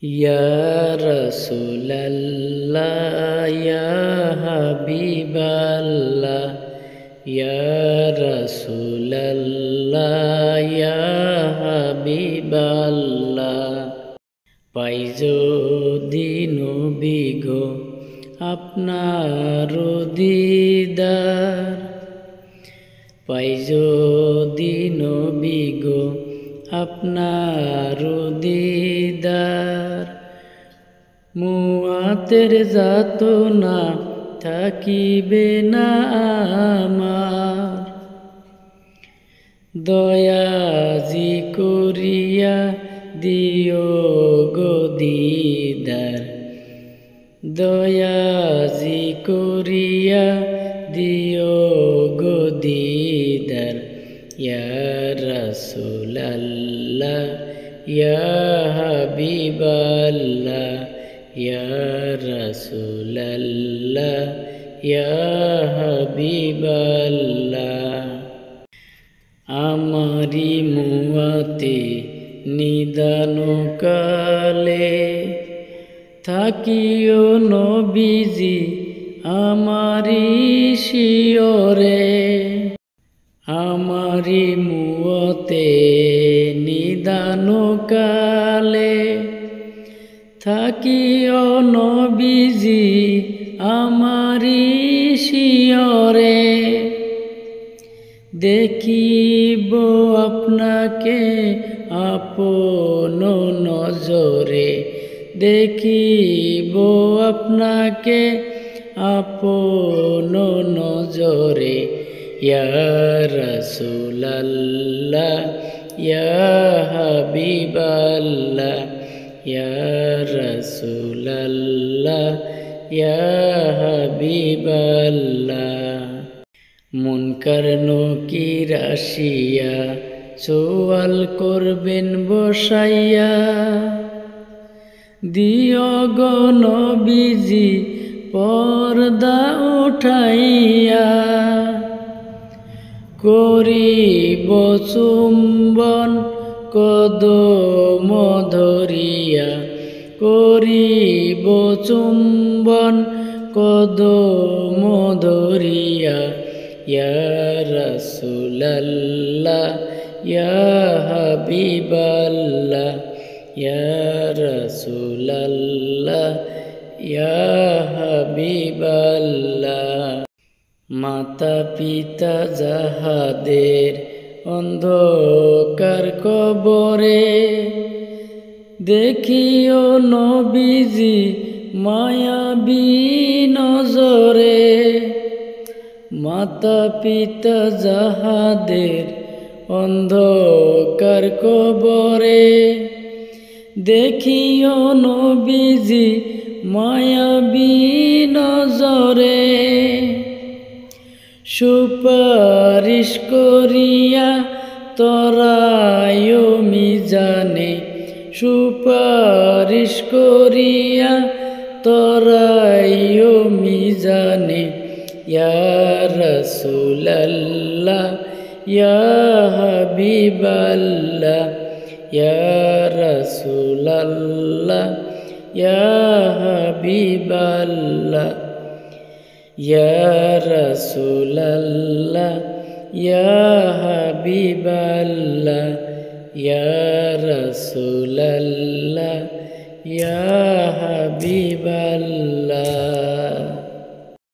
Ya Rasulallah, Ya Habiballah, Ya Rasulallah, Ya Habiballah। পাই যদি নবী গো আপনার দিদার, পাই যদি নবী গো আপনার দিদার, মুআতের যাতনা থাকিবে না আমার। দয়াজি করিয়া দিও গো দিদার, দয়াজি করিয়া দিও গো দিদার। ইয়া রাসূলাল্লাহ, ইয়া হাবিবাল্লাহ, ইয়া রাসূলাল্লাহ, ইয়া হাবিবাল্লাহ। আমারি মুয়াতে নিদান কালে থাকিও নবীজি আমারি শিয়রে। আমারি মুয়াতে নিদান কালে থাকিও নবীজি আমারি শিয়রে। দেখিব আপনাকে আপন নজরে, দেখিব আপনাকে আপন নজরে। ইয়া রাসূলাল্লাহ, ইয়া হাবিবাল্লাহ, ইয়া রাসূলাল্লাহ, ইয়া হাবিবাল্লাহ। মুনকার নকির আসিয়া সওয়াল করবেন বসাইয়া, দিও গো নবীজি পর্দা উঠাইয়া। করিব চুম্বন কদম ধরিয়া, করিব চুম্বন কদম ধরিয়া। ইয়া রাসূলাল্লাহ, ইয়া হাবিবাল্লাহ, ইয়া রাসূলাল্লাহ, ইয়া হাবিবাল্লাহ। মাতা পিতা যাহাদের অন্ধকার কবরে, দেখিও নবীজি মায়াবী নজরে। মাতা পিতা যাহাদের অন্ধকার কবরে, দেখিও নবীজি মায়াবী নজরে। সুপারিশ করিয়া তরায়ো মিজানে, সুপারিশ করিয়া তরায়ো মিজানে। ইয়া রাসূলাল্লাহ, ইয়া হাবিবাল্লাহ, ইয়া রাসূলাল্লাহ, ইয়া হাবিবাল্লাহ, ইয়া রাসূলাল্লাহ, ইয়া হাবিবাল্লাহ, ইয়া রাসূলাল্লাহ, ইয়া হাবিবাল্লাহ।